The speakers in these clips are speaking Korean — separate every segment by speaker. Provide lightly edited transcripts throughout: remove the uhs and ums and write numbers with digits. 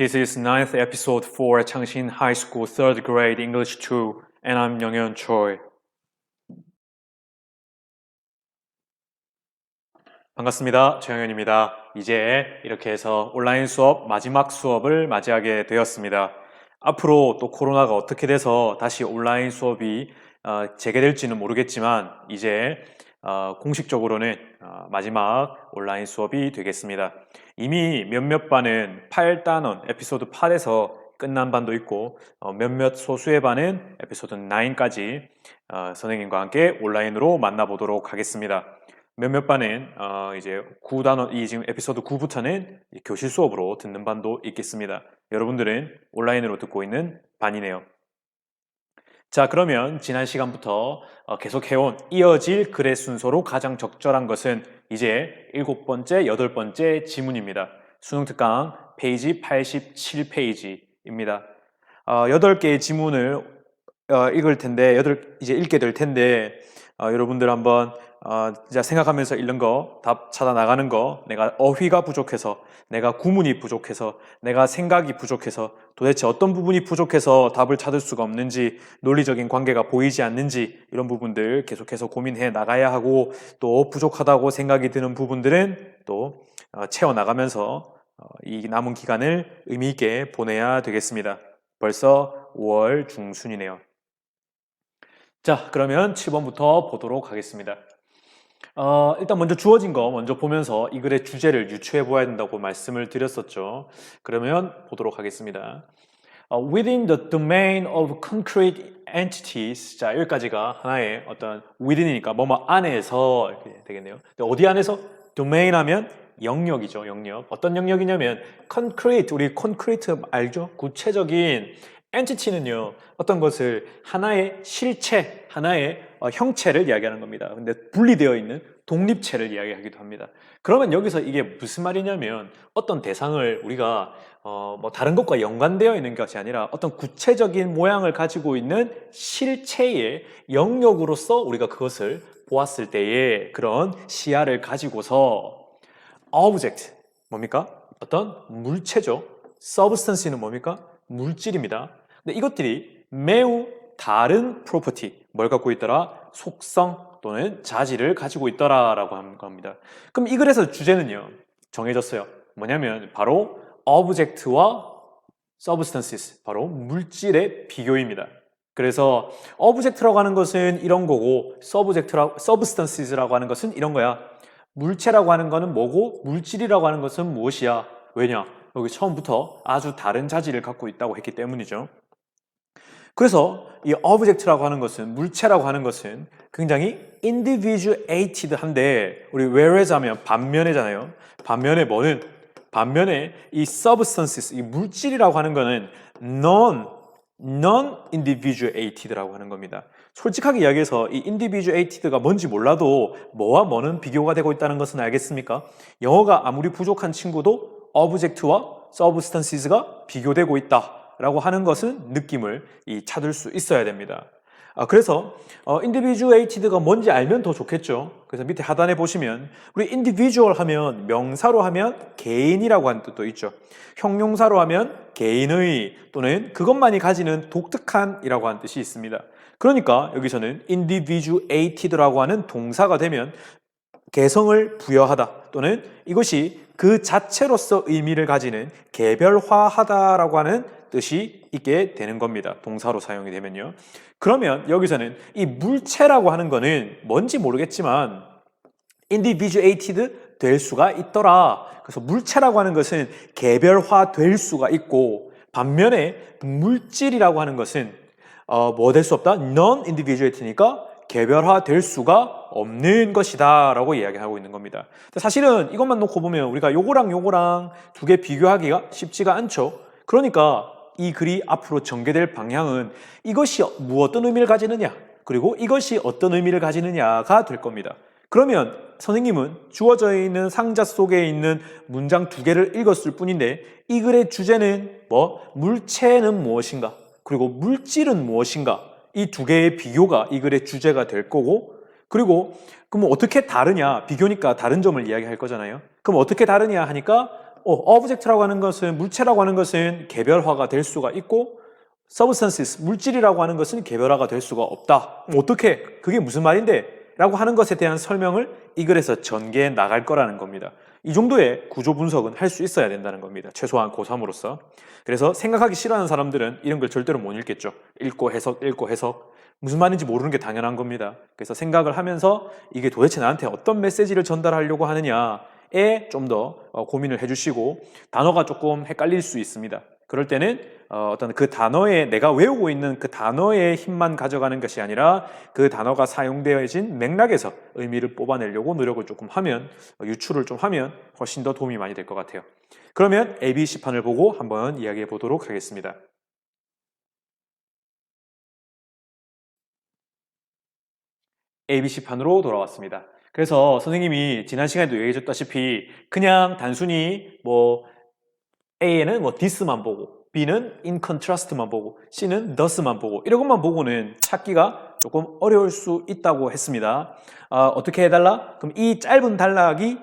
Speaker 1: This is ninth episode for Changshin High School 3rd grade English 2 and I'm Youngyeon Choi. 반갑습니다. 최영현입니다. 이제 이렇게 해서 온라인 수업 마지막 수업을 맞이하게 되었습니다. 앞으로 또 코로나가 어떻게 돼서 다시 온라인 수업이 재개될지는 모르겠지만 이제 공식적으로는 마지막 온라인 수업이 되겠습니다. 이미 몇몇 반은 8단원 에피소드 8에서 끝난 반도 있고 몇몇 소수의 반은 에피소드 9까지 선생님과 함께 온라인으로 만나보도록 하겠습니다. 몇몇 반은 이제 9단원, 이 지금 에피소드 9부터는 교실 수업으로 듣는 반도 있겠습니다. 여러분들은 온라인으로 듣고 있는 반이네요. 자, 그러면 지난 시간부터 계속 해온 이어질 글의 순서로 가장 적절한 것은 이제 7번째, 8번째 지문입니다. 수능 특강 페이지 87페이지입니다. 8개의 지문을 읽을 텐데, 이제 읽게 될 텐데, 여러분들 한번 이제 생각하면서 읽는 거, 답 찾아 나가는 거, 내가 어휘가 부족해서, 내가 구문이 부족해서, 내가 생각이 부족해서, 도대체 어떤 부분이 부족해서 답을 찾을 수가 없는지, 논리적인 관계가 보이지 않는지 이런 부분들 계속해서 고민해 나가야 하고, 또 부족하다고 생각이 드는 부분들은 또 채워나가면서 이 남은 기간을 의미 있게 보내야 되겠습니다. 벌써 5월 중순이네요. 자, 그러면 7번부터 보도록 하겠습니다. 일단 먼저 주어진 거 먼저 보면서 이 글의 주제를 유추해 보아야 된다고 말씀을 드렸었죠. 그러면 보도록 하겠습니다. Within the domain of concrete entities. 자, 여기까지가 하나의 어떤 within이니까 뭐뭐 안에서 이렇게 되겠네요. 근데 어디 안에서? domain 하면 영역이죠, 영역. 어떤 영역이냐면 concrete, 우리 concrete 알죠? 구체적인 entity는요, 어떤 것을 하나의 실체, 하나의 형체를 이야기하는 겁니다. 근데 분리되어 있는 독립체를 이야기하기도 합니다. 그러면 여기서 이게 무슨 말이냐면 어떤 대상을 우리가 뭐 다른 것과 연관되어 있는 것이 아니라 어떤 구체적인 모양을 가지고 있는 실체의 영역으로서 우리가 그것을 보았을 때의 그런 시야를 가지고서 object, 뭡니까? 어떤 물체죠. substance는 뭡니까? 물질입니다. 근데 이것들이 매우 다른 프로퍼티, 뭘 갖고 있더라? 속성 또는 자질을 가지고 있더라라고 하는 겁니다. 그럼 이 글에서 주제는요, 정해졌어요. 뭐냐면 바로 object와 substances, 바로 물질의 비교입니다. 그래서 object라고 하는 것은 이런 거고 substances라고 하는 것은 이런 거야. 물체라고 하는 거는 뭐고 물질이라고 하는 것은 무엇이야? 왜냐? 여기 처음부터 아주 다른 자질을 갖고 있다고 했기 때문이죠. 그래서 이 object라고 하는 것은, 물체라고 하는 것은 굉장히 individuated한데, 우리 whereas 하면 반면에잖아요. 반면에 뭐는? 반면에 이 substances, 이 물질이라고 하는 거는 non-individuated라고 하는 겁니다. 솔직하게 이야기해서 이 individuated가 뭔지 몰라도 뭐와 뭐는 비교가 되고 있다는 것은 알겠습니까? 영어가 아무리 부족한 친구도 object와 substances가 비교되고 있다라고 하는 것은 느낌을 찾을 수 있어야 됩니다. 그래서 individuated가 뭔지 알면 더 좋겠죠. 그래서 밑에 하단에 보시면 우리 individual 하면 명사로 하면 개인이라고 하는 뜻도 있죠. 형용사로 하면 개인의 또는 그것만이 가지는 독특한이라고 하는 뜻이 있습니다. 그러니까 여기서는 individuated라고 하는 동사가 되면 개성을 부여하다 또는 이것이 그 자체로서 의미를 가지는 개별화하다라고 하는 뜻이 있게 되는 겁니다. 동사로 사용이 되면요. 그러면 여기서는 이 물체라고 하는 거는 뭔지 모르겠지만 individuated 될 수가 있더라. 그래서 물체라고 하는 것은 개별화될 수가 있고 반면에 물질이라고 하는 것은 뭐 될 수 없다? non-individuated니까 개별화될 수가 없는 것이다 라고 이야기하고 있는 겁니다. 사실은 이것만 놓고 보면 우리가 요거랑 요거랑 두 개 비교하기가 쉽지가 않죠. 그러니까 이 글이 앞으로 전개될 방향은 이것이 어떤 의미를 가지느냐 그리고 이것이 어떤 의미를 가지느냐가 될 겁니다. 그러면 선생님은 주어져 있는 상자 속에 있는 문장 두 개를 읽었을 뿐인데 이 글의 주제는 물체는 무엇인가 그리고 물질은 무엇인가 이 두 개의 비교가 이 글의 주제가 될 거고 그리고 그럼 어떻게 다르냐 비교니까 다른 점을 이야기할 거잖아요. 그럼 어떻게 다르냐 하니까 object라고 하는 것은, 물체라고 하는 것은 개별화가 될 수가 있고 substances, 물질이라고 하는 것은 개별화가 될 수가 없다. 어떻게? 그게 무슨 말인데? 라고 하는 것에 대한 설명을 이 글에서 전개해 나갈 거라는 겁니다. 이 정도의 구조 분석은 할 수 있어야 된다는 겁니다. 최소한 고3으로서. 그래서 생각하기 싫어하는 사람들은 이런 걸 절대로 못 읽겠죠. 읽고 해석, 읽고 해석. 무슨 말인지 모르는 게 당연한 겁니다. 그래서 생각을 하면서 이게 도대체 나한테 어떤 메시지를 전달하려고 하느냐에 좀 더 고민을 해주시고, 단어가 조금 헷갈릴 수 있습니다. 그럴 때는 어떤 그 단어에, 내가 외우고 있는 그 단어의 힘만 가져가는 것이 아니라 그 단어가 사용되어진 맥락에서 의미를 뽑아내려고 노력을 조금 하면, 유출을 좀 하면 훨씬 더 도움이 많이 될 것 같아요. 그러면 ABC판을 보고 한번 이야기해 보도록 하겠습니다. ABC판으로 돌아왔습니다. 그래서 선생님이 지난 시간에도 얘기해 줬다시피 그냥 단순히 뭐 A에는 뭐 this만 보고, B는 in contrast만 보고, C는 thus만 보고, 이런 것만 보고는 찾기가 조금 어려울 수 있다고 했습니다. 어떻게 해달라? 그럼 이 짧은 단락이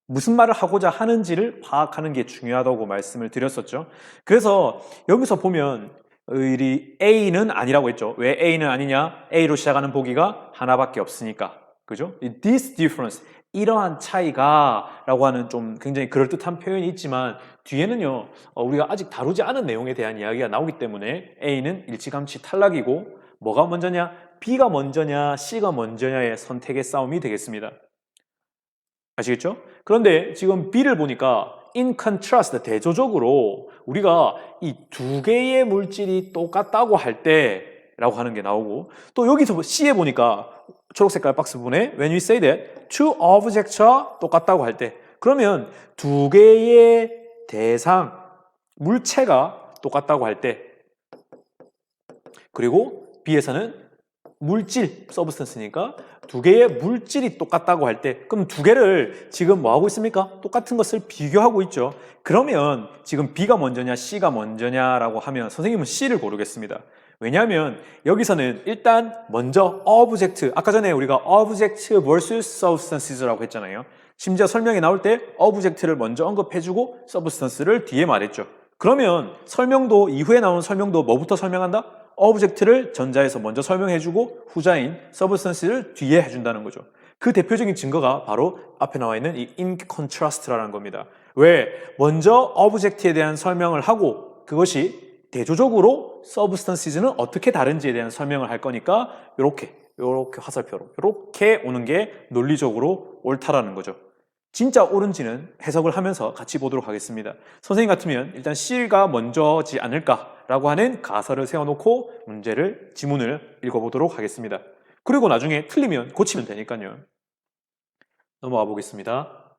Speaker 1: 무슨 말을 하고자 하는지를 파악하는 게 중요하다고 말씀을 드렸었죠. 그래서 여기서 보면 우리 A는 아니라고 했죠. 왜 A는 아니냐? A로 시작하는 보기가 하나밖에 없으니까. 그죠? This difference, 이러한 차이가 라고 하는 좀 굉장히 그럴듯한 표현이 있지만 뒤에는요, 우리가 아직 다루지 않은 내용에 대한 이야기가 나오기 때문에 A는 일찌감치 탈락이고, 뭐가 먼저냐? B가 먼저냐, C가 먼저냐의 선택의 싸움이 되겠습니다. 아시겠죠? 그런데 지금 B를 보니까 in contrast, 대조적으로 우리가 이 두 개의 물질이 똑같다고 할 때 라고 하는 게 나오고, 또 여기서 C에 보니까 초록색깔 박스 부분에 when we say that two objects가 똑같다고 할 때, 그러면 두 개의 대상, 물체가 똑같다고 할 때, 그리고 B에서는 물질, substance니까 두 개의 물질이 똑같다고 할 때, 그럼 두 개를 지금 뭐 하고 있습니까? 똑같은 것을 비교하고 있죠. 그러면 지금 B가 먼저냐 C가 먼저냐라고 하면 선생님은 C를 고르겠습니다. 왜냐하면 여기서는 일단 먼저 object, 아까 전에 우리가 object vs substances라고 했잖아요. 심지어 설명이 나올 때 object를 먼저 언급해주고 substance를 뒤에 말했죠. 그러면 설명도, 이후에 나오는 설명도 뭐부터 설명한다? object를 전자에서 먼저 설명해주고 후자인 substance를 뒤에 해준다는 거죠. 그 대표적인 증거가 바로 앞에 나와 있는 이 in contrast라는 겁니다. 왜? 먼저 object에 대한 설명을 하고 그것이 대조적으로 substances는 어떻게 다른지에 대한 설명을 할 거니까 이렇게 화살표로 이렇게 오는 게 논리적으로 옳다라는 거죠. 진짜 옳은지는 해석을 하면서 같이 보도록 하겠습니다. 선생님 같으면 일단 C가 먼저지 않을까라고 하는 가설을 세워놓고 지문을 읽어보도록 하겠습니다. 그리고 나중에 틀리면 고치면 되니까요. 넘어가 보겠습니다.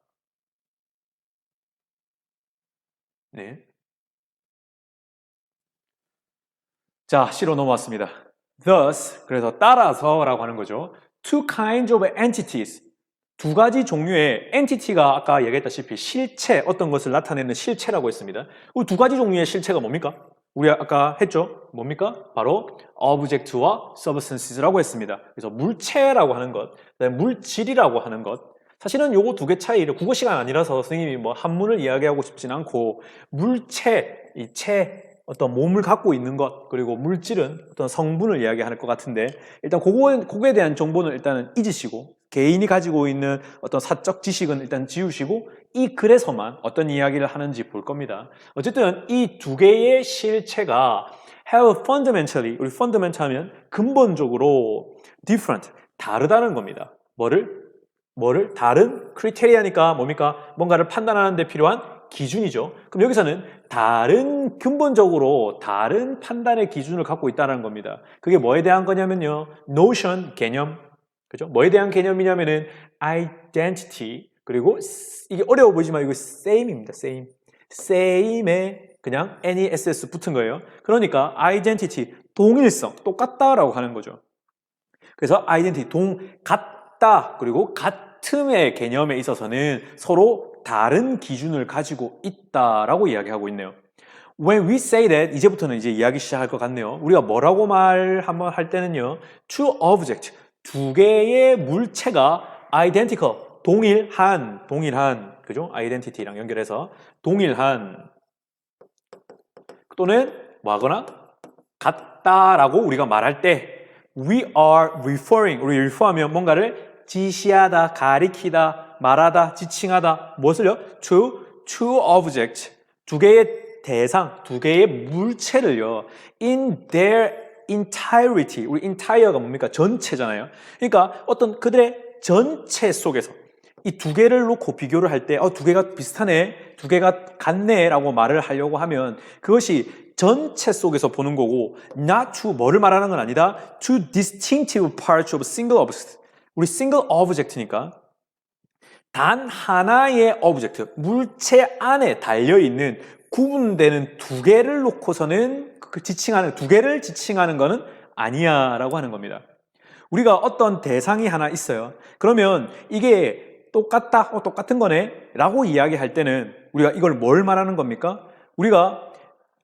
Speaker 1: 네. 자, C로 넘어왔습니다. Thus, 그래서 따라서라고 하는 거죠. Two kinds of entities. 두 가지 종류의 entity가 아까 얘기했다시피 실체, 어떤 것을 나타내는 실체라고 했습니다. 두 가지 종류의 실체가 뭡니까? 우리 아까 했죠? 뭡니까? 바로 object와 substances라고 했습니다. 그래서 물체라고 하는 것, 물질이라고 하는 것. 사실은 요거 두 개 차이를 국어 시간 아니라서 선생님이 뭐 한문을 이야기하고 싶진 않고 물체, 어떤 몸을 갖고 있는 것, 그리고 물질은 어떤 성분을 이야기할 것 같은데 일단 그거에 대한 정보는 일단은 잊으시고 개인이 가지고 있는 어떤 사적 지식은 일단 지우시고 이 글에서만 어떤 이야기를 하는지 볼 겁니다. 어쨌든 이 두 개의 실체가 have fundamentally, 우리 fundamental 하면 근본적으로 different, 다르다는 겁니다. 뭐를? 다른 크리테리아니까 뭡니까? 뭔가를 판단하는 데 필요한 기준이죠. 그럼 여기서는 근본적으로 다른 판단의 기준을 갖고 있다는 겁니다. 그게 뭐에 대한 거냐면요. notion, 개념. 그죠? 뭐에 대한 개념이냐면은 identity. 그리고 이게 어려워 보이지만 이거 same입니다. same에 그냥 NESS 붙은 거예요. 그러니까 identity, 동일성, 똑같다라고 하는 거죠. 그래서 identity, 같다. 그리고 같음의 개념에 있어서는 서로 다른 기준을 가지고 있다라고 이야기하고 있네요. When we say that, 이제부터는 이제 이야기 시작할 것 같네요. 우리가 뭐라고 한번 할 때는요. Two object, 두 개의 물체가 identical, 동일한, 그죠? 아이덴티티랑 연결해서 동일한 또는 뭐하거나 같다라고 우리가 말할 때 we are referring, 우리 refer하면 뭔가를 지시하다, 가리키다, 말하다, 지칭하다, 무엇을요? to two objects, 두 개의 대상, 두 개의 물체를요, in their entirety, 우리 entire가 뭡니까? 전체잖아요. 그러니까 어떤 그들의 전체 속에서 이 두 개를 놓고 비교를 할 때, 두 개가 비슷하네, 두 개가 같네 라고 말을 하려고 하면 그것이 전체 속에서 보는 거고, not to 뭐를 말하는 건 아니다. two distinctive parts of single object. 우리 single object니까 단 하나의 오브젝트, 물체 안에 달려있는 구분되는 두 개를 놓고서는 두 개를 지칭하는 것은 아니야 라고 하는 겁니다. 우리가 어떤 대상이 하나 있어요. 그러면 이게 똑같다, 똑같은 거네 라고 이야기할 때는 우리가 이걸 뭘 말하는 겁니까? 우리가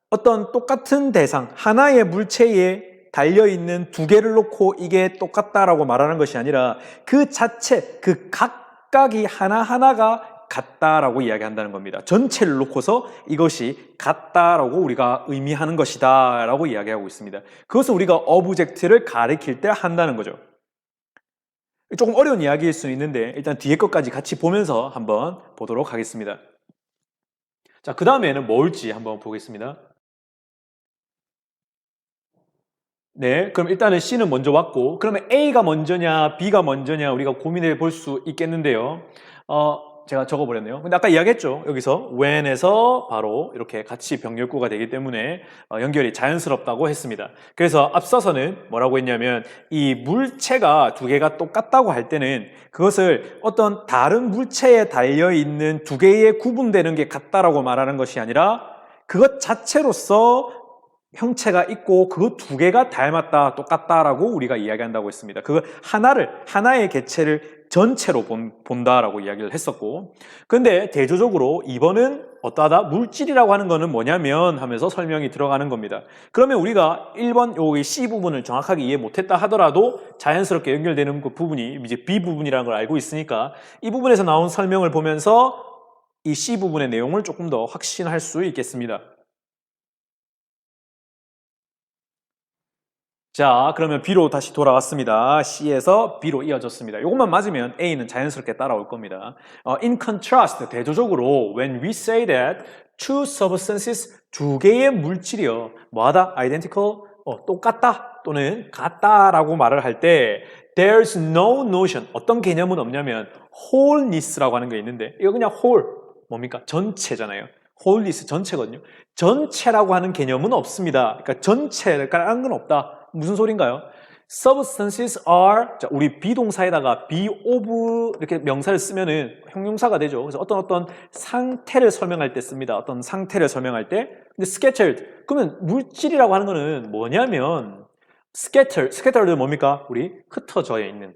Speaker 1: 어떤 똑같은 대상, 하나의 물체에 달려있는 두 개를 놓고 이게 똑같다라고 말하는 것이 아니라 그 자체, 그 각각이 하나하나가 같다라고 이야기한다는 겁니다. 전체를 놓고서 이것이 같다라고 우리가 의미하는 것이다 라고 이야기하고 있습니다. 그것은 우리가 오브젝트를 가리킬 때 한다는 거죠. 조금 어려운 이야기일 수 있는데 일단 뒤에 것까지 같이 보면서 한번 보도록 하겠습니다. 자, 그 다음에는 뭐 올지 한번 보겠습니다. 네, 그럼 일단은 C는 먼저 왔고, 그러면 A가 먼저냐, B가 먼저냐 우리가 고민해 볼 수 있겠는데요. 제가 적어버렸네요. 근데 아까 이야기했죠. 여기서 when에서 바로 이렇게 같이 병렬구가 되기 때문에 연결이 자연스럽다고 했습니다. 그래서 앞서서는 뭐라고 했냐면 이 물체가 두 개가 똑같다고 할 때는 그것을 어떤 다른 물체에 달려있는 두 개의 구분되는 게 같다라고 말하는 것이 아니라 그것 자체로서 형체가 있고 그 두 개가 닮았다, 똑같다라고 우리가 이야기한다고 했습니다. 그 하나의 개체를 전체로 본다라고 이야기를 했었고, 근데 대조적으로 2번은 어떠하다? 물질이라고 하는 거는 뭐냐면 하면서 설명이 들어가는 겁니다. 그러면 우리가 1번 여기 C 부분을 정확하게 이해 못했다 하더라도 자연스럽게 연결되는 그 부분이 이제 B 부분이라는 걸 알고 있으니까 이 부분에서 나온 설명을 보면서 이 C 부분의 내용을 조금 더 확신할 수 있겠습니다. 자, 그러면 B로 다시 돌아왔습니다. C에서 B로 이어졌습니다. 이것만 맞으면 A는 자연스럽게 따라올 겁니다. In contrast, 대조적으로 when we say that two substances, 두 개의 물질이요. 뭐하다? identical, 똑같다 또는 같다라고 말을 할 때 there's no notion, 어떤 개념은 없냐면 wholeness라고 하는 게 있는데 이거 그냥 whole, 뭡니까? 전체잖아요. wholeness, 전체거든요. 전체라고 하는 개념은 없습니다. 그러니까 전체라는 건 없다. 무슨 소린가요? Substances are, 자, 우리 비동사에다가 be of 이렇게 명사를 쓰면은 형용사가 되죠. 그래서 어떤 상태를 설명할 때 씁니다. 어떤 상태를 설명할 때. 근데 scattered, 그러면 물질이라고 하는 거는 뭐냐면 scattered는 뭡니까? 우리 흩어져 있는,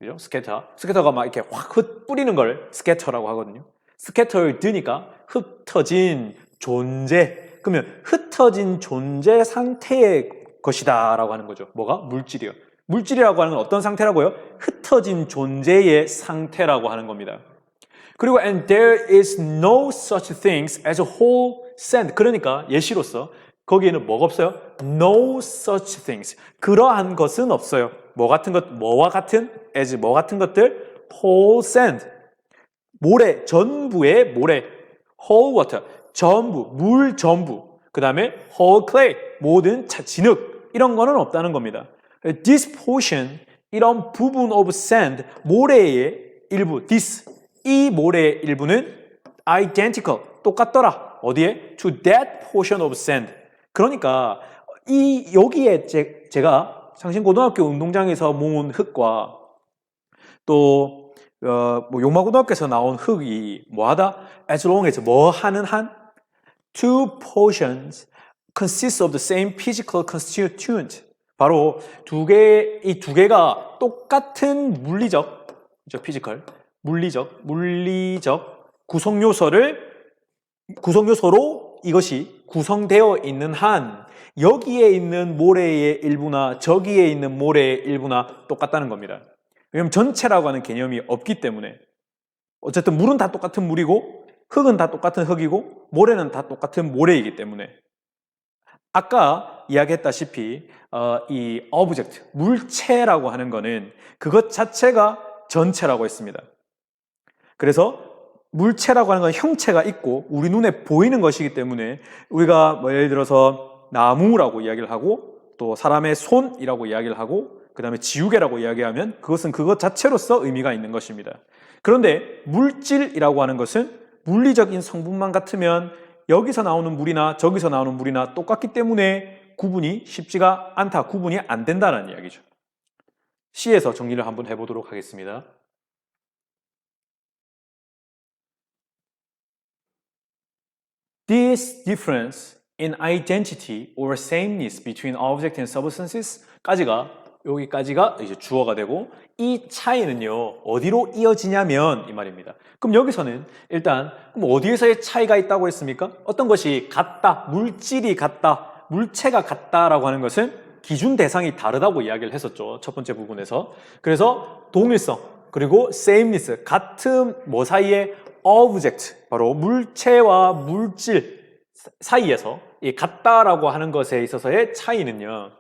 Speaker 1: 그죠? scatter가 막 이렇게 확 뿌리는 걸 scatter라고 하거든요. scattered니까 흩어진 존재. 그러면 흩어진 존재 상태의 것이다 라고 하는 거죠. 뭐가? 물질이요. 물질이라고 하는 건 어떤 상태라고요? 흩어진 존재의 상태라고 하는 겁니다. 그리고 and there is no such things as a whole sand. 그러니까 예시로서 거기에는 뭐가 없어요? No such things. 그러한 것은 없어요. 뭐와 같은? as 뭐 같은 것들? whole sand. 모래, 전부의 모래. whole water. 전부, 물 전부. 그 다음에 whole clay. 모든 진흙. 이런 거는 없다는 겁니다. This portion, 이런 부분 of sand, 모래의 일부, 이 모래의 일부는 identical, 똑같더라. 어디에? To that portion of sand. 그러니까 여기에 제가 상신고등학교 운동장에서 모은 흙과 또 용마고등학교에서 나온 흙이 뭐하다? As long as 뭐 하는 한? Two portions consists of the same physical constituent. 바로 이 두 개가 똑같은 물리적 구성요소로 이것이 구성되어 있는 한 여기에 있는 모래의 일부나 저기에 있는 모래의 일부나 똑같다는 겁니다. 왜냐하면 전체라고 하는 개념이 없기 때문에. 어쨌든 물은 다 똑같은 물이고 흙은 다 똑같은 흙이고 모래는 다 똑같은 모래이기 때문에 아까 이야기했다시피 이 object, 물체라고 하는 거는 그것 자체가 전체라고 했습니다. 그래서 물체라고 하는 건 형체가 있고 우리 눈에 보이는 것이기 때문에 우리가 뭐 예를 들어서 나무라고 이야기를 하고 또 사람의 손이라고 이야기를 하고 그 다음에 지우개라고 이야기하면 그것은 그것 자체로서 의미가 있는 것입니다. 그런데 물질이라고 하는 것은 물리적인 성분만 같으면 여기서 나오는 물이나 저기서 나오는 물이나 똑같기 때문에 구분이 쉽지가 않다, 구분이 안 된다는 이야기죠. C에서 정리를 한번 해보도록 하겠습니다. This difference in identity or sameness between object and substances 여기까지가 이제 주어가 되고 이 차이는요 어디로 이어지냐면 이 말입니다. 그럼 여기서는 일단 그럼 어디에서의 차이가 있다고 했습니까? 어떤 것이 같다, 물질이 같다, 물체가 같다라고 하는 것은 기준 대상이 다르다고 이야기를 했었죠. 첫 번째 부분에서. 그래서 동일성 그리고 sameness 같은 뭐 사이에 object 바로 물체와 물질 사이에서 이 같다라고 하는 것에 있어서의 차이는요.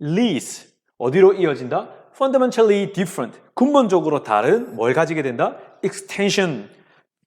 Speaker 1: leads 어디로 이어진다? fundamentally different 근본적으로 다른 뭘 가지게 된다? extension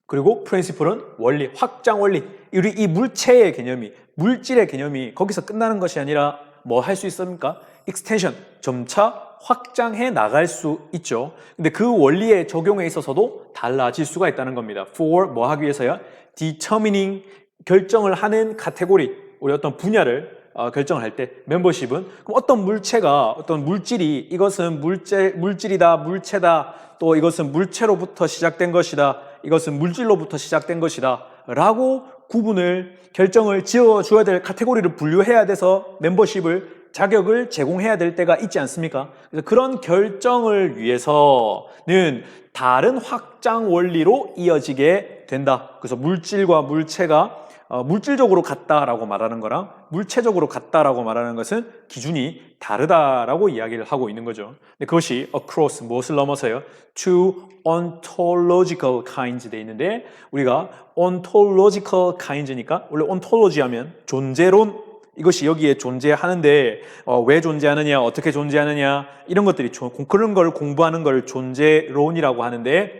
Speaker 1: 그리고 principle은 원리, 확장 원리 우리 이 물체의 개념이 물질의 개념이 거기서 끝나는 것이 아니라 뭐 할 수 있습니까? extension 점차 확장해 나갈 수 있죠. 근데 그 원리의 적용에 있어서도 달라질 수가 있다는 겁니다. for 뭐 하기 위해서야? determining 결정을 하는 카테고리 우리 어떤 분야를 결정을 할 때 멤버십은 그럼 어떤 물체가 어떤 물질이 이것은 물질이다 물체다 또 이것은 물체로부터 시작된 것이다 이것은 물질로부터 시작된 것이다 라고 구분을 결정을 지어줘야 될 카테고리를 분류해야 돼서 멤버십을 자격을 제공해야 될 때가 있지 않습니까? 그래서 그런 결정을 위해서는 다른 확장 원리로 이어지게 된다. 그래서 물질과 물체가 물질적으로 같다라고 말하는 거랑 물체적으로 같다라고 말하는 것은 기준이 다르다라고 이야기를 하고 있는 거죠. 근데 그것이 across 무엇을 넘어서요? to ontological kinds 돼 있는데 우리가 ontological kinds니까 원래 ontology 하면 존재론 이것이 여기에 존재하는데 왜 존재하느냐 어떻게 존재하느냐 이런 것들이 그런 걸 공부하는 걸 존재론이라고 하는데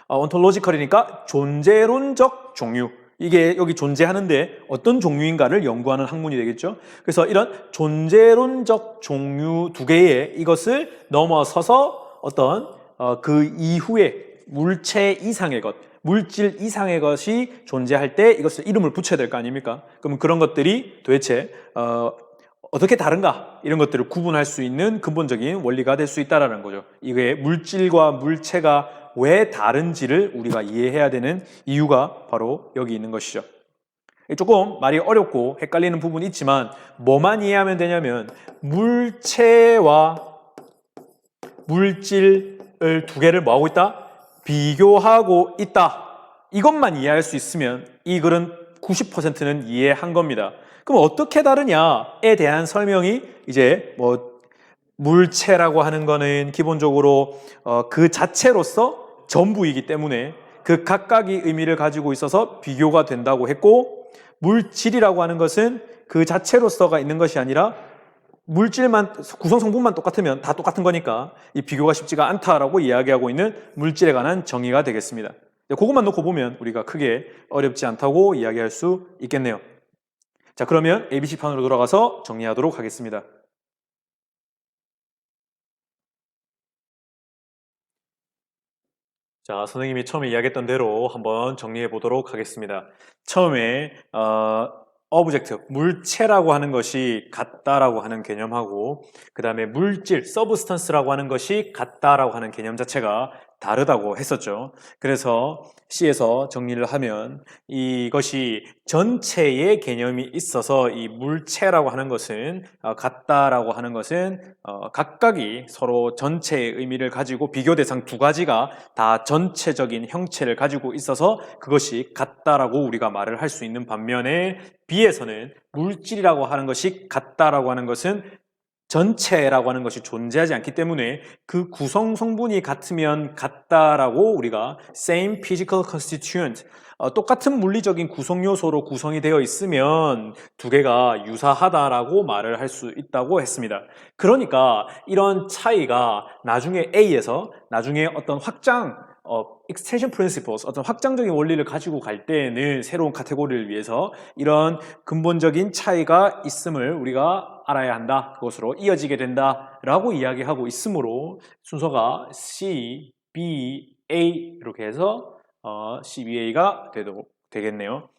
Speaker 1: ontological이니까 존재론적 종류 이게 여기 존재하는데 어떤 종류인가를 연구하는 학문이 되겠죠. 그래서 이런 존재론적 종류 두 개의 이것을 넘어서서 어떤 그 이후에 물체 이상의 것, 물질 이상의 것이 존재할 때 이것을 이름을 붙여야 될 거 아닙니까? 그럼 그런 것들이 도대체 어떻게 다른가? 이런 것들을 구분할 수 있는 근본적인 원리가 될 수 있다는 거죠. 이게 물질과 물체가 왜 다른지를 우리가 이해해야 되는 이유가 바로 여기 있는 것이죠. 조금 말이 어렵고 헷갈리는 부분이 있지만 뭐만 이해하면 되냐면 물체와 물질을 두 개를 뭐하고 있다? 비교하고 있다. 이것만 이해할 수 있으면 이 글은 90%는 이해한 겁니다. 그럼 어떻게 다르냐에 대한 설명이 이제 뭐 물체라고 하는 거는 기본적으로 그 자체로서 전부이기 때문에 그 각각의 의미를 가지고 있어서 비교가 된다고 했고 물질이라고 하는 것은 그 자체로서가 있는 것이 아니라 물질만 구성 성분만 똑같으면 다 똑같은 거니까 이 비교가 쉽지가 않다라고 이야기하고 있는 물질에 관한 정의가 되겠습니다. 그것만 놓고 보면 우리가 크게 어렵지 않다고 이야기할 수 있겠네요. 자, 그러면 ABC판으로 돌아가서 정리하도록 하겠습니다. 자, 선생님이 처음에 이야기했던 대로 한번 정리해 보도록 하겠습니다. 처음에 object, 물체라고 하는 것이 같다라고 하는 개념하고 그 다음에 물질, substance라고 하는 것이 같다라고 하는 개념 자체가 다르다고 했었죠. 그래서 C에서 정리를 하면 이것이 전체의 개념이 있어서 이 물체라고 하는 것은 같다라고 하는 것은 각각이 서로 전체의 의미를 가지고 비교 대상 두 가지가 다 전체적인 형체를 가지고 있어서 그것이 같다라고 우리가 말을 할 수 있는 반면에 B에서는 물질이라고 하는 것이 같다라고 하는 것은 전체라고 하는 것이 존재하지 않기 때문에 그 구성 성분이 같으면 같다라고 우리가 same physical constituent, 똑같은 물리적인 구성 요소로 구성이 되어 있으면 두 개가 유사하다라고 말을 할 수 있다고 했습니다. 그러니까 이런 차이가 나중에 A에서 나중에 어떤 extension principles, 어떤 확장적인 원리를 가지고 갈 때에는 새로운 카테고리를 위해서 이런 근본적인 차이가 있음을 우리가 알아야 한다. 그것으로 이어지게 된다라고 이야기하고 있으므로 순서가 C, B, A 이렇게 해서 CBA가 되겠네요.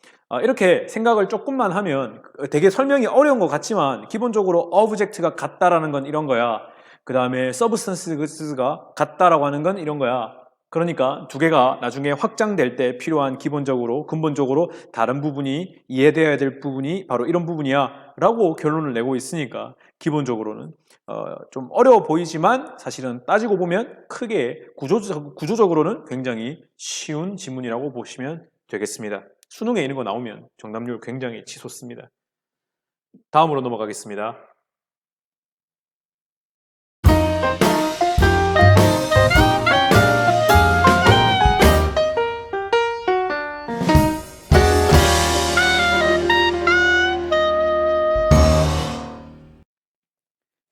Speaker 1: 이렇게 생각을 조금만 하면 되게 설명이 어려운 것 같지만 기본적으로 object가 같다라는 건 이런 거야. 그 다음에 substances가 같다라고 하는 건 이런 거야. 그러니까 두 개가 나중에 확장될 때 필요한 근본적으로 다른 부분이 이해되어야 될 부분이 바로 이런 부분이야 라고 결론을 내고 있으니까 기본적으로는 좀 어려워 보이지만 사실은 따지고 보면 크게 구조적으로는 굉장히 쉬운 지문이라고 보시면 되겠습니다. 수능에 이런 거 나오면 정답률 굉장히 치솟습니다. 다음으로 넘어가겠습니다.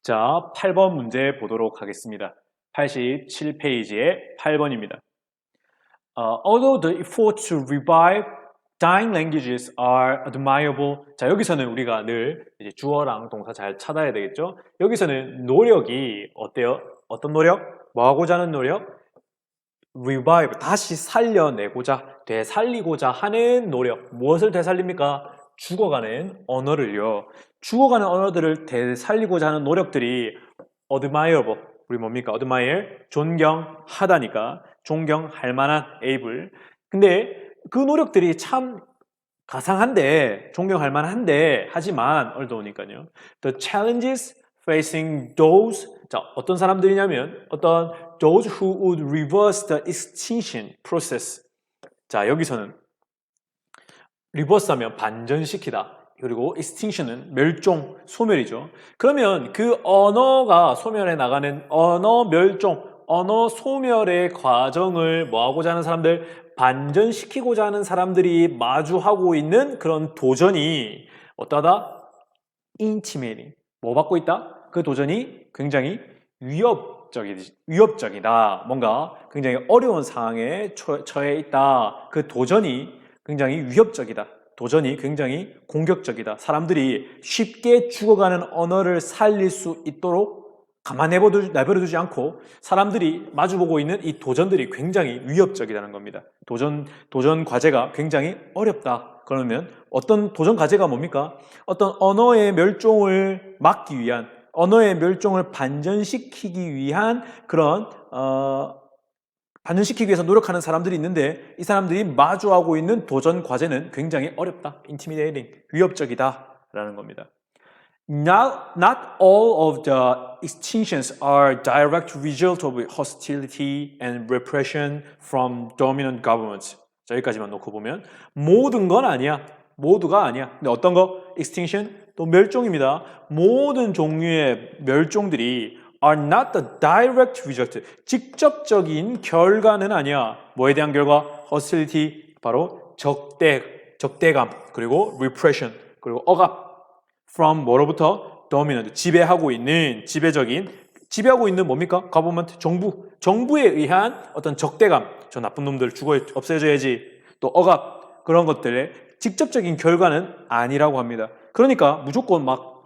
Speaker 1: 자, 8번 문제 보도록 하겠습니다. 87페이지의 8번입니다. Although the efforts to revive dying languages are admirable. 자, 여기서는 우리가 늘 이제 주어랑 동사 잘 찾아야 되겠죠? 여기서는 노력이 어때요? 어떤 노력? 뭐 하고자 하는 노력? revive, 다시 살려내고자, 되살리고자 하는 노력. 무엇을 되살립니까? 죽어가는 언어를요. 죽어가는 언어들을 되살리고자 하는 노력들이 admirable, 우리 뭡니까? admire, 존경하다니까, 존경할 만한 able. 근데 그 노력들이 참 가상한데, 존경할 만한데, 하지만 어려우니까요. The challenges facing those, 자, 어떤 사람들이냐면 어떤 those who would reverse the extinction process. 자, 여기서는 reverse 하면 반전시키다. 그리고 extinction은 멸종, 소멸이죠. 그러면 그 언어가 소멸해 나가는 언어 멸종, 언어 소멸의 과정을 뭐하고자 하는 사람들, 반전시키고자 하는 사람들이 마주하고 있는 그런 도전이 어떠하다? intimidating. 뭐 받고 있다? 그 도전이 굉장히 위협적이다. 뭔가 굉장히 어려운 상황에 처해 있다. 그 도전이 굉장히 위협적이다. 도전이 굉장히 공격적이다. 사람들이 쉽게 죽어가는 언어를 살릴 수 있도록 가만히 내버려두지 않고 사람들이 마주보고 있는 이 도전들이 굉장히 위협적이라는 겁니다. 도전 과제가 굉장히 어렵다. 그러면 어떤 도전 과제가 뭡니까? 어떤 언어의 멸종을 막기 위한, 언어의 멸종을 반전시키기 위한 그런 반전시키기 위해서 노력하는 사람들이 있는데 이 사람들이 마주하고 있는 도전 과제는 굉장히 어렵다. intimidating, 위협적이다 라는 겁니다. Not all of the extinctions are direct result of hostility and repression from dominant governments. 자, 여기까지만 놓고 보면 모든 건 아니야. 모두가 아니야. 근데 어떤 거? extinction? 또 멸종입니다. 모든 종류의 멸종들이 are not the direct result. 직접적인 결과는 아니야. 뭐에 대한 결과? hostility, 바로 적대감, 그리고 repression, 그리고 억압. from 뭐로부터? dominant, 지배하고 있는 뭡니까? government, 정부에 의한 어떤 적대감, 저 나쁜 놈들 없애줘야지, 또 억압, 그런 것들의 직접적인 결과는 아니라고 합니다. 그러니까 무조건 막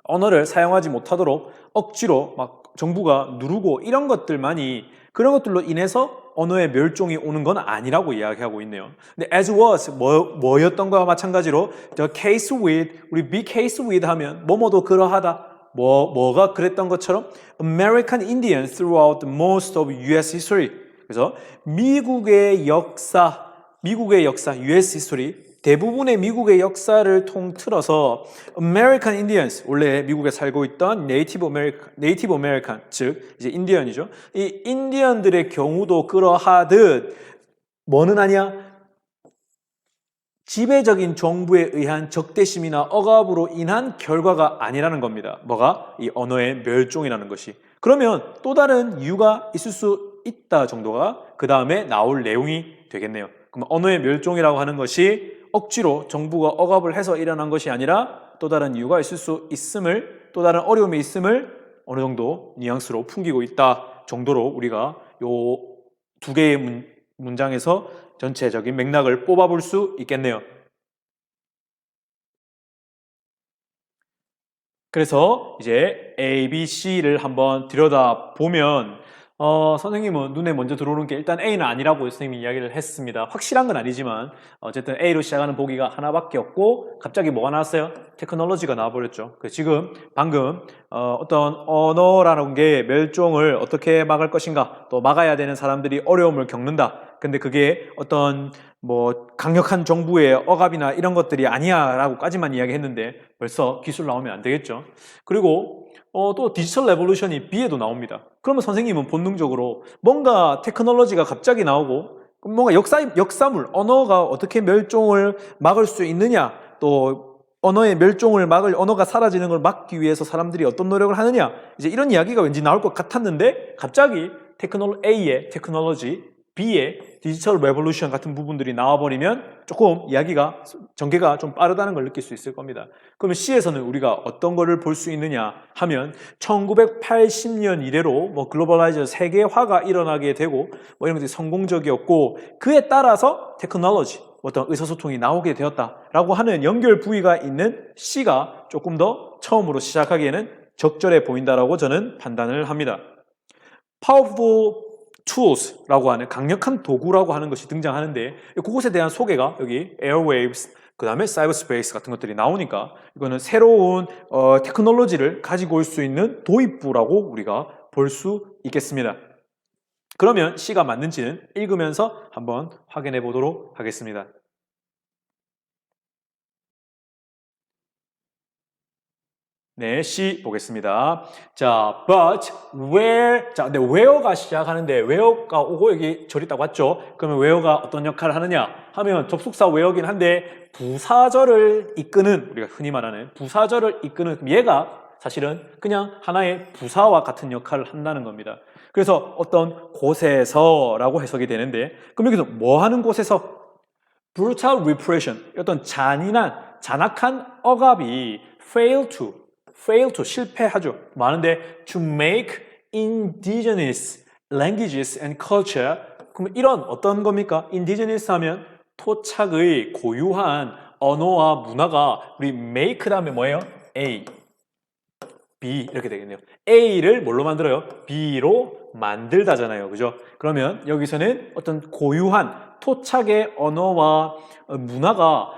Speaker 1: 언어를 사용하지 못하도록 억지로 막 정부가 누르고 이런 것들만이, 그런 것들로 인해서 언어의 멸종이 오는 건 아니라고 이야기하고 있네요. 근데 as was 뭐였던 거와 마찬가지로 the case with, 우리 be case with 하면 뭐뭐도 그러하다, 뭐가 그랬던 것처럼 American Indians throughout most of US history. 그래서 미국의 역사 US history, 대부분의 미국의 역사를 통틀어서 American Indians, 원래 미국에 살고 있던 Native American, 즉 이제 인디언이죠. 이 인디언들의 경우도 그러하듯 뭐는 아니야? 지배적인 정부에 의한 적대심이나 억압으로 인한 결과가 아니라는 겁니다. 뭐가? 이 언어의 멸종이라는 것이. 그러면 또 다른 이유가 있을 수 있다 정도가 그 다음에 나올 내용이 되겠네요. 그럼 언어의 멸종이라고 하는 것이 억지로 정부가 억압을 해서 일어난 것이 아니라 또 다른 이유가 있을 수 있음을, 또 다른 어려움이 있음을 어느 정도 뉘앙스로 풍기고 있다 정도로 우리가 요 두 개의 문장에서 전체적인 맥락을 뽑아볼 수 있겠네요. 그래서 이제 A, B, C를 한번 들여다보면 선생님은 눈에 먼저 들어오는 게 일단 A는 아니라고 선생님이 이야기를 했습니다. 확실한 건 아니지만 어쨌든 A로 시작하는 보기가 하나밖에 없고 갑자기 뭐가 나왔어요? 테크놀로지가 나와버렸죠. 지금 방금 어떤 언어라는 게 멸종을 어떻게 막을 것인가, 또 막아야 되는 사람들이 어려움을 겪는다. 근데 그게 어떤 뭐 강력한 정부의 억압이나 이런 것들이 아니야 라고까지만 이야기했는데 벌써 기술 나오면 안 되겠죠. 그리고 또 디지털 레볼루션이 B에도 나옵니다. 그러면 선생님은 본능적으로 뭔가 테크놀로지가 갑자기 나오고 뭔가 역사물, 언어가 어떻게 멸종을 막을 수 있느냐, 또 언어의 멸종을 막을, 언어가 사라지는 걸 막기 위해서 사람들이 어떤 노력을 하느냐, 이제 이런 이야기가 왠지 나올 것 같았는데 갑자기 A의 테크놀로지, B의 디지털 레볼루션 같은 부분들이 나와버리면 조금 이야기가, 전개가 좀 빠르다는 걸 느낄 수 있을 겁니다. 그러면 C에서는 우리가 어떤 거를 볼 수 있느냐 하면 1980년 이래로 뭐 글로벌라이저 세계화가 일어나게 되고 뭐 이런 것들이 성공적이었고 그에 따라서 테크놀로지, 어떤 의사소통이 나오게 되었다라고 하는 연결 부위가 있는 C가 조금 더 처음으로 시작하기에는 적절해 보인다라고 저는 판단을 합니다. Powerful tools라고 하는 강력한 도구라고 하는 것이 등장하는데 그것에 대한 소개가 여기 airwaves, 그 다음에 cyberspace 같은 것들이 나오니까 이거는 새로운 테크놀로지를 가지고 올 수 있는 도입부라고 우리가 볼 수 있겠습니다. 그러면 C가 맞는지는 읽으면서 한번 확인해 보도록 하겠습니다. 네, C 보겠습니다. 자, but where, 자, 근데 where가 시작하는데 where가 오고 여기 절 있다고 왔죠? 그러면 where가 어떤 역할을 하느냐 하면 접속사 where긴 한데 부사절을 이끄는, 우리가 흔히 말하는 부사절을 이끄는, 얘가 사실은 그냥 하나의 부사와 같은 역할을 한다는 겁니다. 그래서 어떤 곳에서라고 해석이 되는데 그럼 여기서 뭐 하는 곳에서? brutal repression, 어떤 잔악한 억압이 fail to 실패하죠. 많은데 to make indigenous languages and culture, 그럼 이런 어떤 겁니까? indigenous 하면 토착의 고유한 언어와 문화가, 우리 make 다음에 뭐예요? A, B 이렇게 되겠네요. A를 뭘로 만들어요? B로 만들다잖아요. 그죠? 그러면 여기서는 어떤 고유한 토착의 언어와 문화가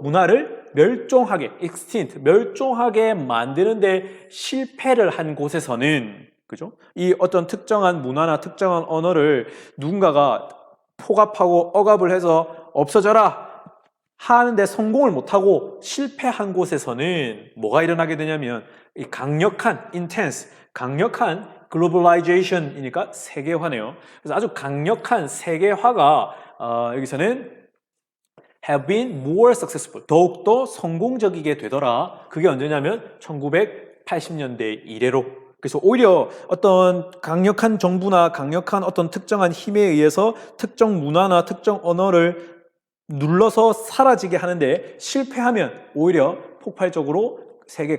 Speaker 1: 문화를 멸종하게, extinct, 멸종하게 만드는데 실패를 한 곳에서는, 그죠? 이 어떤 특정한 문화나 특정한 언어를 누군가가 포갑하고 억압을 해서 없어져라 하는데 성공을 못하고 실패한 곳에서는 뭐가 일어나게 되냐면 이 강력한, intense, 강력한 globalization이니까 세계화네요. 그래서 아주 강력한 세계화가 여기서는 have been more successful, 더욱더 성공적이게 되더라. 그게 언제냐면 1980년대 이래로. 그래서 오히려 어떤 강력한 정부나 강력한 어떤 특정한 힘에 의해서 특정 문화나 특정 언어를 눌러서 사라지게 하는데 실패하면 오히려 폭발적으로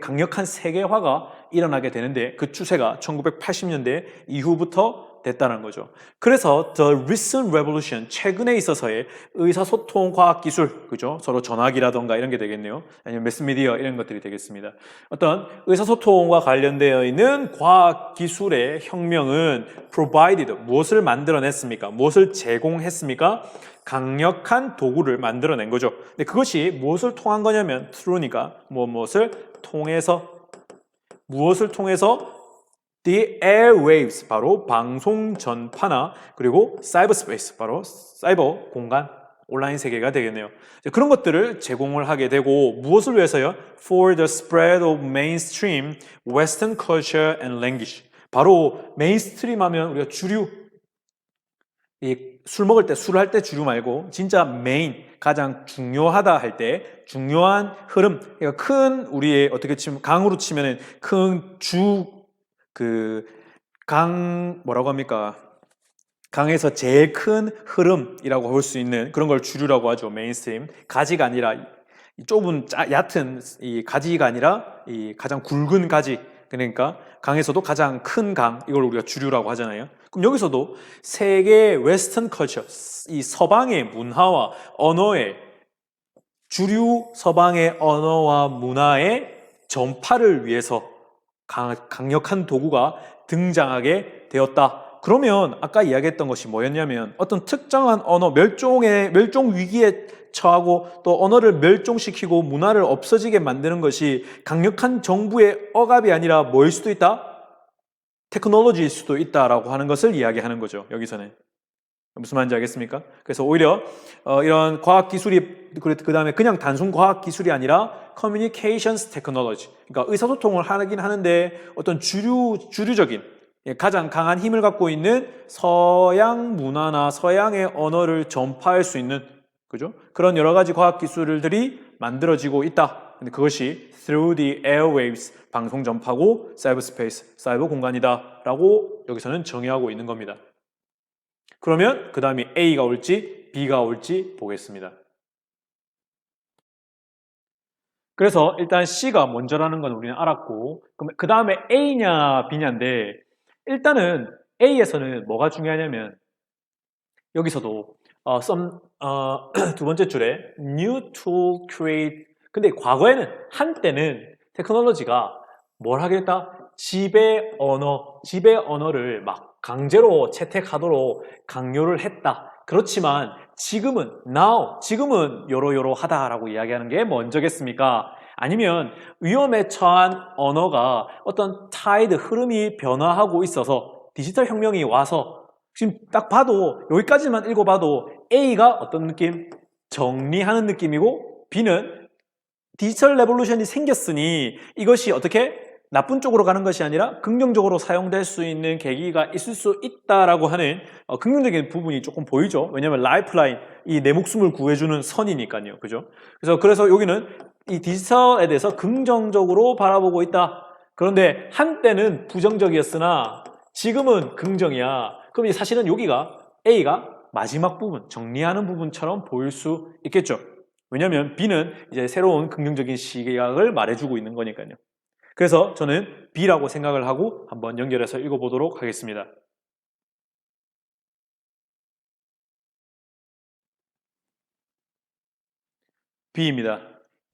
Speaker 1: 강력한 세계화가 일어나게 되는데 그 추세가 1980년대 이후부터 됐다는 거죠. 그래서 the recent revolution, 최근에 있어서의 의사소통 과학기술, 그죠? 서로 전화기라던가 이런 게 되겠네요. 아니면 매스미디어 이런 것들이 되겠습니다. 어떤 의사소통과 관련되어 있는 과학기술의 혁명은 provided, 무엇을 만들어냈습니까? 무엇을 제공했습니까? 강력한 도구를 만들어낸 거죠. 근데 그것이 무엇을 통한 거냐면 true니까 무엇을 통해서 the airwaves, 바로 방송 전파나 그리고 cyberspace, 바로 사이버 공간, 온라인 세계가 되겠네요. 그런 것들을 제공을 하게 되고 무엇을 위해서요? For the spread of mainstream Western culture and language. 바로 메인스트림 하면 우리가 주류, 이 술 먹을 때 술을 할 때 주류 말고 진짜 메인 가장 중요하다 할 때 중요한 흐름 그러니까 큰 우리의 어떻게 치면 강으로 치면은 큰 주 그 강 뭐라고 합니까? 강에서 제일 큰 흐름이라고 볼 수 있는 그런 걸 주류라고 하죠. 메인스트림. 가지가 아니라 이 좁은 얕은 이 가지가 아니라 이 가장 굵은 가지. 그러니까 강에서도 가장 큰 강 이걸 우리가 주류라고 하잖아요. 그럼 여기서도 세계 웨스턴 컬처 이 서방의 문화와 언어의 주류 서방의 언어와 문화의 전파를 위해서 강력한 도구가 등장하게 되었다. 그러면 아까 이야기했던 것이 뭐였냐면 어떤 특정한 언어 멸종 위기에 처하고 또 언어를 멸종시키고 문화를 없어지게 만드는 것이 강력한 정부의 억압이 아니라 뭐일 수도 있다? 테크놀로지일 수도 있다라고 하는 것을 이야기하는 거죠. 여기서는. 무슨 말인지 알겠습니까? 그래서 오히려 이런 과학기술이 그 다음에 그냥 단순 과학기술이 아니라 Communications Technology 그러니까 의사소통을 하긴 하는데 어떤 주류적인 가장 강한 힘을 갖고 있는 서양 문화나 서양의 언어를 전파할 수 있는 그죠? 그런 여러 가지 과학 기술들이 만들어지고 있다. 근데 그것이 through the airwaves 방송 전파고 cyberspace 사이버 공간이다라고 여기서는 정의하고 있는 겁니다. 그러면 그 다음에 A가 올지 B가 올지 보겠습니다. 그래서 일단 C가 먼저라는 건 우리는 알았고 그럼 그 다음에 A냐 B냐인데 일단은 A에서는 뭐가 중요하냐면 여기서도 두 번째 줄에 new tool create 근데 과거에는 한때는 테크놀로지가 뭘 하겠다? 지배 언어를 막 강제로 채택하도록 강요를 했다. 그렇지만 지금은 지금은 요러요러하다라고 이야기하는 게 먼저겠습니까? 아니면 위험에 처한 언어가 어떤 타이드 흐름이 변화하고 있어서 디지털 혁명이 와서 지금 딱 봐도 여기까지만 읽어봐도 A가 어떤 느낌? 정리하는 느낌이고 B는 디지털 레볼루션이 생겼으니 이것이 어떻게 나쁜 쪽으로 가는 것이 아니라 긍정적으로 사용될 수 있는 계기가 있을 수 있다라고 하는 긍정적인 부분이 조금 보이죠. 왜냐하면 라이프라인, 이 내 목숨을 구해주는 선이니까요. 그죠? 그래서 여기는 이 디지털에 대해서 긍정적으로 바라보고 있다. 그런데 한때는 부정적이었으나 지금은 긍정이야. 그럼 사실은 여기가 A가 마지막 부분, 정리하는 부분처럼 보일 수 있겠죠. 왜냐하면 B는 이제 새로운 긍정적인 시각을 말해주고 있는 거니까요. 그래서 저는 B라고 생각을 하고 한번 연결해서 읽어보도록 하겠습니다. B입니다.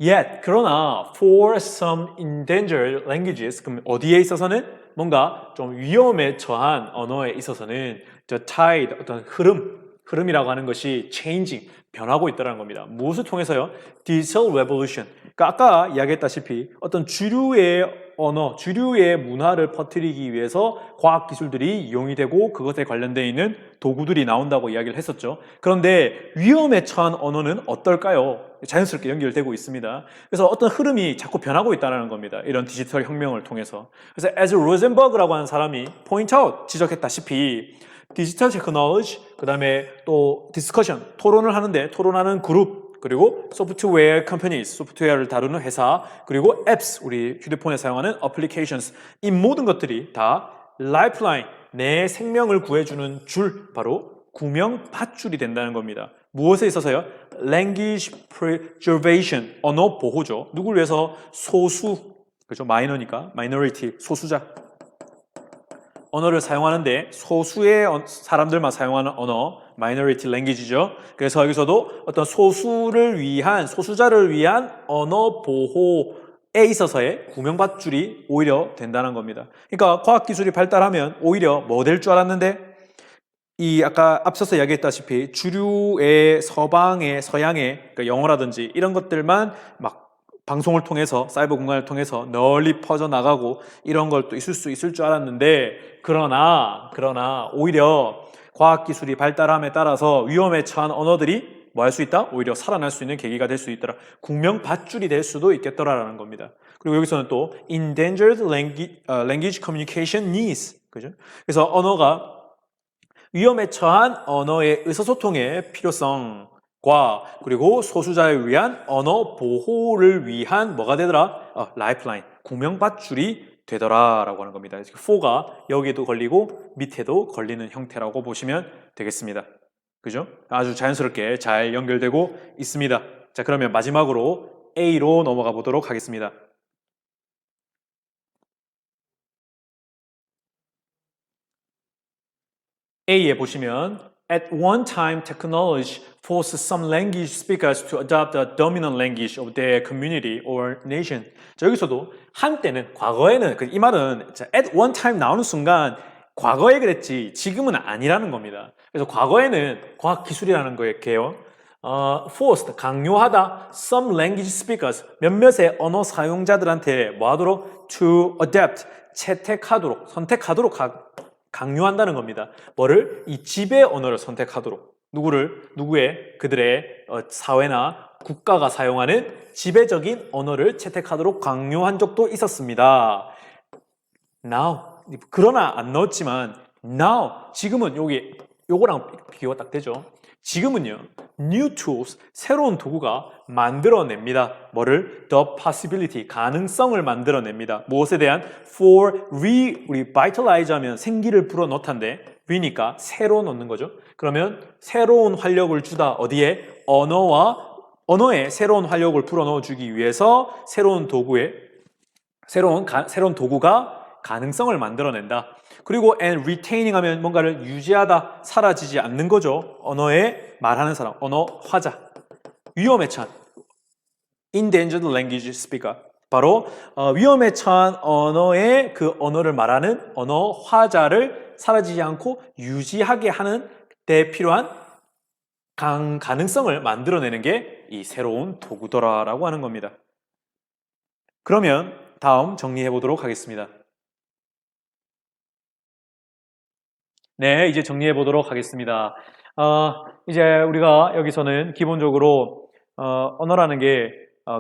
Speaker 1: Yet, 그러나 for some endangered languages, 그럼 어디에 있어서는 뭔가 좀 위험에 처한 언어에 있어서는 the tide, 어떤 흐름이라고 하는 것이 changing, 변하고 있다는 겁니다. 무엇을 통해서요? Digital revolution. 그러니까 아까 이야기했다시피 어떤 주류의 언어, 주류의 문화를 퍼뜨리기 위해서 과학 기술들이 이용이 되고 그것에 관련되어 있는 도구들이 나온다고 이야기를 했었죠. 그런데 위험에 처한 언어는 어떨까요? 자연스럽게 연결되고 있습니다. 그래서 어떤 흐름이 자꾸 변하고 있다는 겁니다. 이런 디지털 혁명을 통해서. 그래서 as 로젠버그라고 하는 사람이 point out, 지적했다시피 디지털 테크놀로지, 그 다음에 또 디스커션, 토론을 하는데 토론하는 그룹, 그리고 소프트웨어 컴퍼니스, 소프트웨어를 다루는 회사, 그리고 앱스, 우리 휴대폰에 사용하는 applications, 이 모든 것들이 다 라이프라인, 내 생명을 구해주는 줄, 바로 구명밧줄이 된다는 겁니다. 무엇에 있어서요? Language preservation, 언어 보호죠. 누굴 위해서? 소수, 그죠? 마이너니까, minority, 소수자. 언어를 사용하는데 소수의 사람들만 사용하는 언어, minority language죠. 그래서 여기서도 어떤 소수자를 위한 언어 보호에 있어서의 구명밧줄이 오히려 된다는 겁니다. 그러니까 과학기술이 발달하면 오히려 뭐 될 줄 알았는데 이 아까 앞서서 이야기했다시피 주류의 서양의 그러니까 영어라든지 이런 것들만 막 방송을 통해서 사이버 공간을 통해서 널리 퍼져나가고 이런 걸 또 있을 수 있을 줄 알았는데 그러나 오히려 과학기술이 발달함에 따라서 위험에 처한 언어들이 뭐 할 수 있다? 오히려 살아날 수 있는 계기가 될 수 있더라. 국명밧줄이 될 수도 있겠더라라는 겁니다. 그리고 여기서는 또 endangered language communication needs 그죠? 그래서 언어가 위험에 처한 언어의 의사소통의 필요성과 그리고 소수자를 위한 언어 보호를 위한 뭐가 되더라? 라이프라인, 구명밧줄이 되더라라고 하는 겁니다. for가 여기에도 걸리고 밑에도 걸리는 형태라고 보시면 되겠습니다. 그죠? 아주 자연스럽게 잘 연결되고 있습니다. 자, 그러면 마지막으로 A로 넘어가 보도록 하겠습니다. A에 보시면 At one time, technology forced some language speakers to adopt the dominant language of their community or nation. 자, 여기서도 한때는, 과거에는, 이 말은 at one time 나오는 순간 과거에 그랬지 지금은 아니라는 겁니다. 그래서 과거에는 과학기술이라는 거예요. forced, 강요하다, some language speakers, 몇몇의 언어 사용자들한테 뭐 하도록? to adapt, 채택하도록, 선택하도록 강요한다는 겁니다. 뭐를? 이 지배 언어를 선택하도록. 누구의? 그들의 사회나 국가가 사용하는 지배적인 언어를 채택하도록 강요한 적도 있었습니다. Now, 그러나 안 넣었지만 now, 지금은 요거랑 비교가 딱 되죠. 지금은요, new tools, 새로운 도구가 만들어냅니다. 뭐를? The possibility, 가능성을 만들어냅니다. 무엇에 대한? For revitalize 하면 생기를 불어넣다인데, re니까 새로 넣는 거죠. 그러면 새로운 활력을 주다. 어디에? 언어에 새로운 활력을 불어넣어주기 위해서 새로운 도구가 가능성을 만들어낸다. 그리고 and retaining 하면 뭔가를 유지하다, 사라지지 않는 거죠. 언어에 말하는 사람, 언어 화자. 위험에 처한 endangered language speaker. 바로 위험에 처한 언어의 그 언어를 말하는 언어 화자를 사라지지 않고 유지하게 하는 데 필요한 가능성을 만들어내는 게 이 새로운 도구더라라고 하는 겁니다. 그러면 다음 정리해 보도록 하겠습니다. 네, 이제 정리해 보도록 하겠습니다. 이제 우리가 여기서는 기본적으로 언어라는 게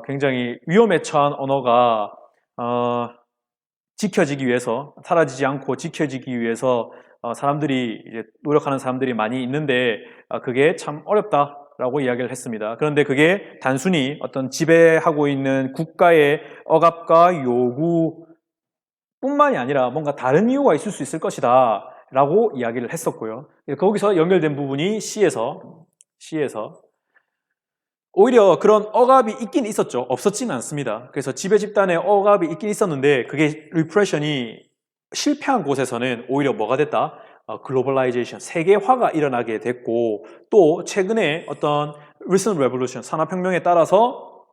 Speaker 1: 굉장히 위험에 처한 언어가 지켜지기 위해서, 사라지지 않고 지켜지기 위해서 사람들이 이제 노력하는 사람들이 많이 있는데 그게 참 어렵다라고 이야기를 했습니다. 그런데 그게 단순히 어떤 지배하고 있는 국가의 억압과 요구뿐만이 아니라 뭔가 다른 이유가 있을 수 있을 것이다 라고 이야기를 했었고요. 거기서 연결된 부분이 C에서 오히려 그런 억압이 있긴 있었죠. 없었지는 않습니다. 그래서 지배 집단의 억압이 있긴 있었는데 그게 리프레션이 실패한 곳에서는 오히려 뭐가 됐다? 글로벌라이제이션, 세계화가 일어나게 됐고, 또 최근에 어떤 recent revolution, 산업혁명에 따라서,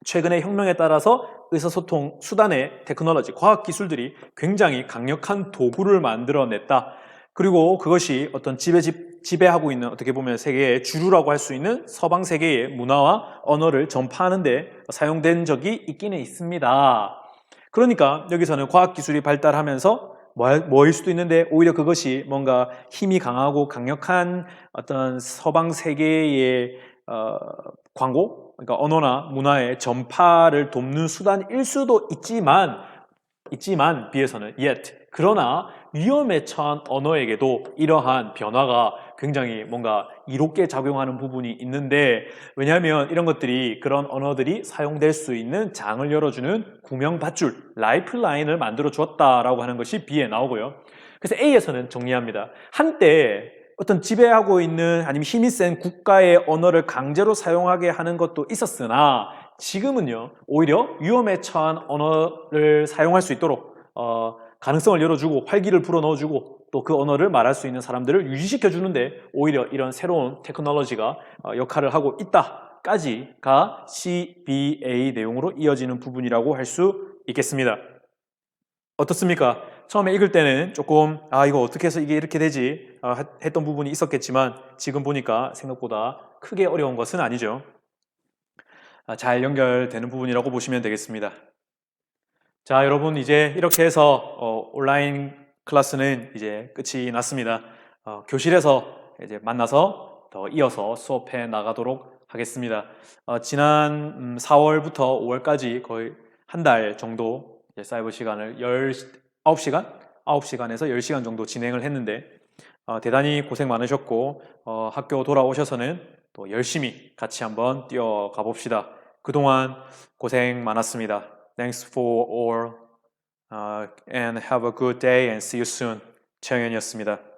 Speaker 1: 최근의 혁명에 따라서 의사소통 수단의 테크놀로지, 과학기술들이 굉장히 강력한 도구를 만들어냈다. 그리고 그것이 어떤 지배하고 있는, 어떻게 보면 세계의 주류라고 할 수 있는 서방 세계의 문화와 언어를 전파하는 데 사용된 적이 있기는 있습니다. 그러니까 여기서는 과학기술이 발달하면서 뭐일 수도 있는데 오히려 그것이 뭔가 힘이 강하고 강력한 어떤 서방 세계의 광고, 그러니까 언어나 문화의 전파를 돕는 수단일 수도 있지만 비해서는 그러나 위험에 처한 언어에게도 이러한 변화가 굉장히 뭔가 이롭게 작용하는 부분이 있는데, 왜냐하면 이런 것들이, 그런 언어들이 사용될 수 있는 장을 열어주는 구명밧줄, 라이프라인을 만들어 주었다라고 하는 것이 B에 나오고요. 그래서 A에서는 정리합니다. 한때 어떤 지배하고 있는 아니면 힘이 센 국가의 언어를 강제로 사용하게 하는 것도 있었으나 지금은요, 오히려 위험에 처한 언어를 사용할 수 있도록 가능성을 열어주고 활기를 불어넣어주고 또 그 언어를 말할 수 있는 사람들을 유지시켜주는데 오히려 이런 새로운 테크놀로지가 역할을 하고 있다까지가 CBA 내용으로 이어지는 부분이라고 할 수 있겠습니다. 어떻습니까? 처음에 읽을 때는 조금 이거 어떻게 해서 이게 이렇게 되지 했던 부분이 있었겠지만 지금 보니까 생각보다 크게 어려운 것은 아니죠. 잘 연결되는 부분이라고 보시면 되겠습니다. 자, 여러분, 이제 이렇게 해서 온라인 클래스는 이제 끝이 났습니다. 교실에서 이제 만나서 더 이어서 수업해 나가도록 하겠습니다. 지난 4월부터 5월까지 거의 한 달 정도 사이버 시간을 9시간에서 10시간 정도 진행을 했는데 대단히 고생 많으셨고 학교 돌아오셔서는 또 열심히 같이 한번 뛰어가 봅시다. 그동안 고생 많았습니다. Thanks for all and have a good day and see you soon. 최영현이었습니다.